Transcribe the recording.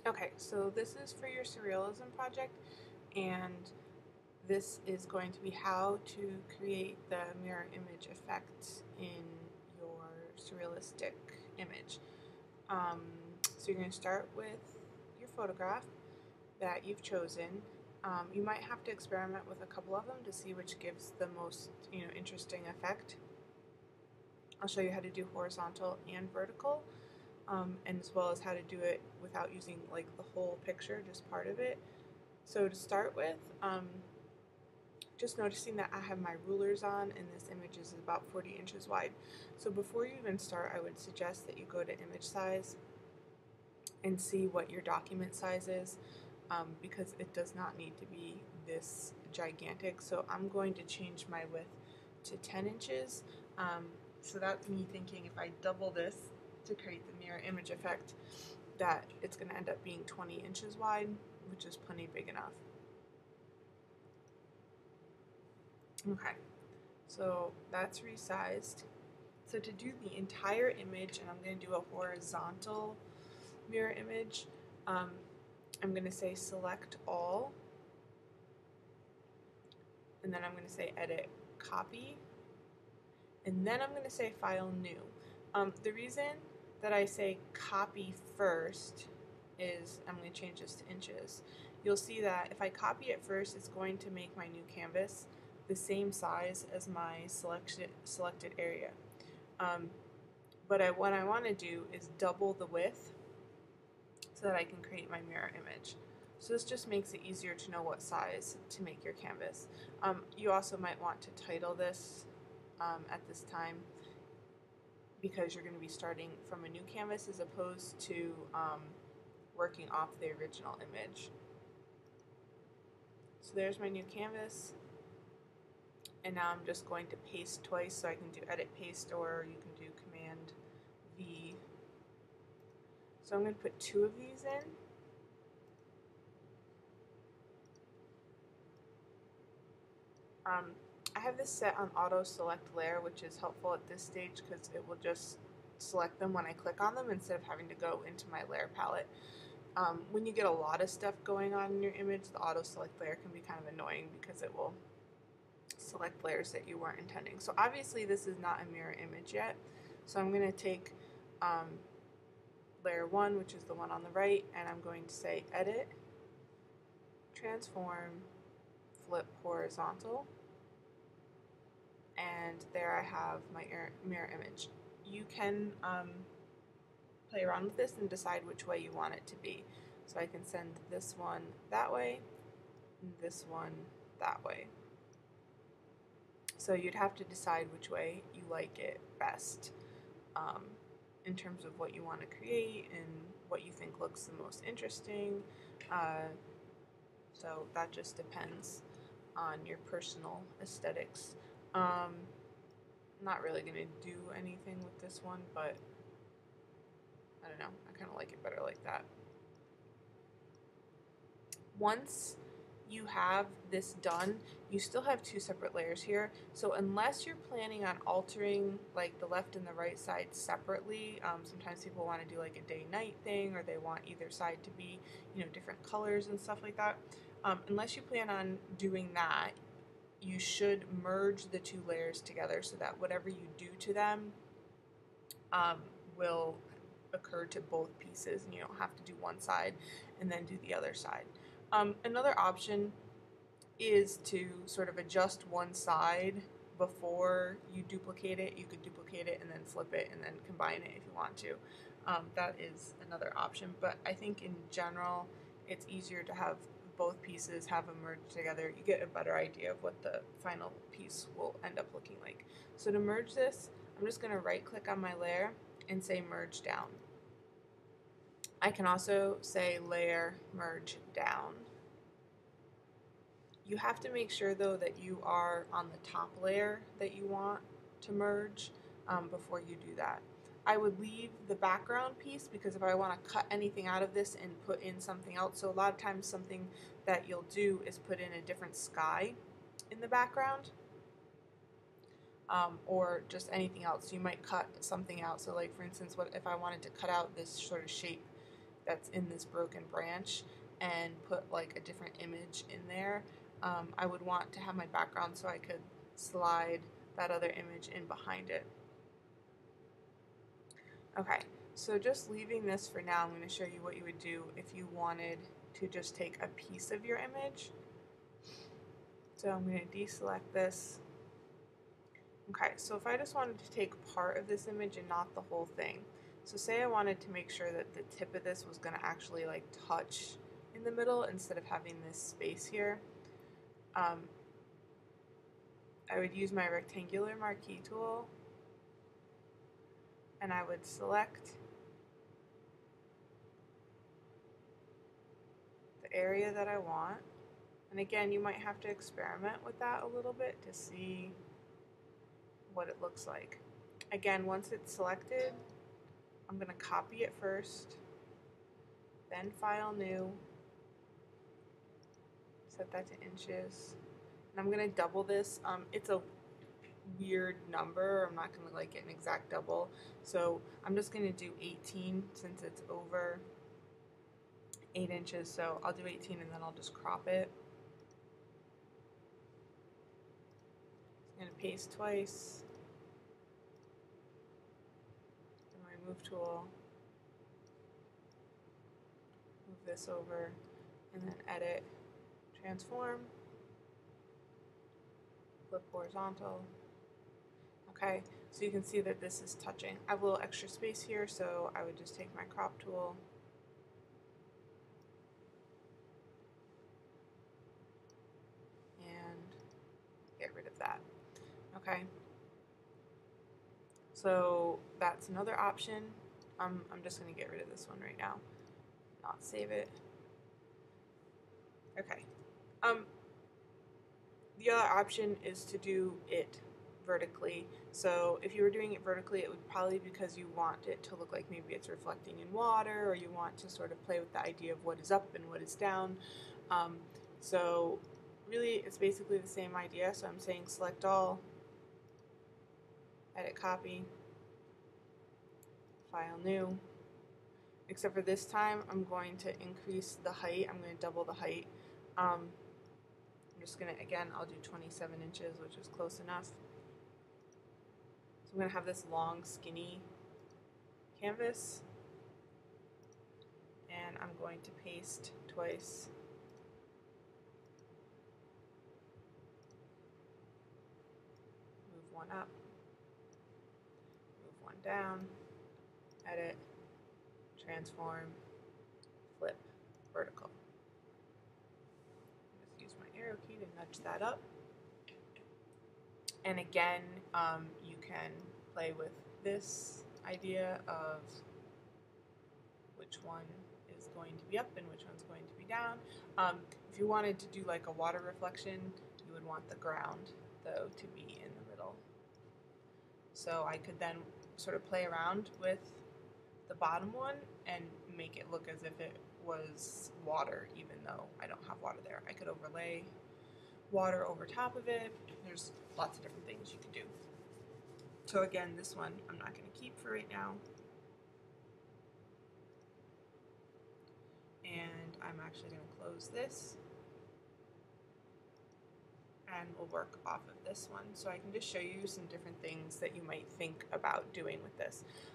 Okay, so this is for your surrealism project, and this is going to be how to create the mirror image effect in your surrealistic image. Um, so you're going to start with your photograph that you've chosen. You might have to experiment with a couple of them to see which gives the most interesting effect. I'll show you how to do horizontal and vertical, and as well as how to do it without using like the whole picture, just part of it. So to start with, just noticing that I have my rulers on and this image is about 40 inches wide. So before you even start, I would suggest that you go to image size and see what your document size is, because it does not need to be this gigantic. So I'm going to change my width to 10 inches. So that's me thinking if I double this to create the mirror image effect, that it's going to end up being 20 inches wide, which is plenty big enough. Okay, so that's resized. So to do the entire image, and I'm going to do a horizontal mirror image, I'm going to say select all, and then I'm going to say edit copy, and then I'm going to say file new. The reason that I say copy first is I'm going to change this to inches. You'll see that if I copy it first, it's going to make my new canvas the same size as my selected area. But what I want to do is double the width so that I can create my mirror image. So this just makes it easier to know what size to make your canvas. You also might want to title this at this time, because you're going to be starting from a new canvas as opposed to working off the original image. So there's my new canvas, and now I'm just going to paste twice, so I can do edit paste, or you can do command V. So I'm going to put 2 of these in. I have this set on auto select layer, which is helpful at this stage because it will just select them when I click on them instead of having to go into my layer palette. When you get a lot of stuff going on in your image, the auto select layer can be kind of annoying because it will select layers that you weren't intending. So obviously this is not a mirror image yet, so I'm going to take layer 1, which is the one on the right, and I'm going to say edit, transform, flip horizontal, and there I have my mirror image. You can play around with this and decide which way you want it to be. So I can send this one that way, and this one that way. So you'd have to decide which way you like it best, in terms of what you want to create and what you think looks the most interesting. So that just depends on your personal aesthetics. I'm not really going to do anything with this one, but I don't know, I kind of like it better like that. Once you have this done, you still have 2 separate layers here. So unless you're planning on altering like the left and the right side separately, sometimes people want to do like a day-night thing, or they want either side to be, different colors and stuff like that. Unless you plan on doing that, you should merge the 2 layers together so that whatever you do to them will occur to both pieces, and you don't have to do one side and then do the other side. Another option is to sort of adjust one side before you duplicate it. You could duplicate it and then flip it and then combine it if you want to. That is another option, but I think in general it's easier to have both pieces have them merged together. You get a better idea of what the final piece will end up looking like. So to merge this, I'm just going to right click on my layer and say merge down. I can also say layer merge down. You have to make sure though that you are on the top layer that you want to merge before you do that. I would leave the background piece, because if I want to cut anything out of this and put in something else, so a lot of times something that you'll do is put in a different sky in the background, or just anything else. You might cut something out. So like for instance, what if I wanted to cut out this sort of shape that's in this broken branch and put like a different image in there, I would want to have my background so I could slide that other image in behind it. Okay, so just leaving this for now, I'm going to show you what you would do if you wanted to just take a piece of your image. So I'm going to deselect this. Okay, so if I just wanted to take part of this image and not the whole thing. So say I wanted to make sure that the tip of this was going to actually like touch in the middle instead of having this space here. I would use my rectangular marquee tool and I would select the area that I want. And again, you might have to experiment with that a little bit to see what it looks like. Again, once it's selected, I'm going to copy it first, then File New, set that to inches, and I'm going to double this. It's a weird number. I'm not going to like get an exact double, so I'm just going to do 18 since it's over 8 inches, so I'll do 18 and then I'll just crop it. I'm going to paste twice, then my move tool, move this over, and then edit, transform, flip horizontal. Okay, so you can see that this is touching. I have a little extra space here, so I would just take my crop tool and get rid of that. Okay, so that's another option. I'm just going to get rid of this one right now, not save it. Okay, the other option is to do it vertically. So if you were doing it vertically, it would probably be because you want it to look like maybe it's reflecting in water, or you want to sort of play with the idea of what is up and what is down. So really it's basically the same idea. So I'm saying select all, edit copy, file new, except for this time I'm going to increase the height. I'm going to double the height. I'm just going to, again, I'll do 27 inches, which is close enough. So I'm going to have this long, skinny canvas, and I'm going to paste twice. Move one up, move one down, edit, transform, flip, vertical. Just use my arrow key to nudge that up. And again, you can play with this idea of which one is going to be up and which one's going to be down. If you wanted to do like a water reflection, you would want the ground, though, to be in the middle. So I could then sort of play around with the bottom one and make it look as if it was water, even though I don't have water there. I could overlay water over top of it. There's lots of different things you can do. So again, this one I'm not going to keep for right now. And I'm actually going to close this. And we'll work off of this one. So I can just show you some different things that you might think about doing with this.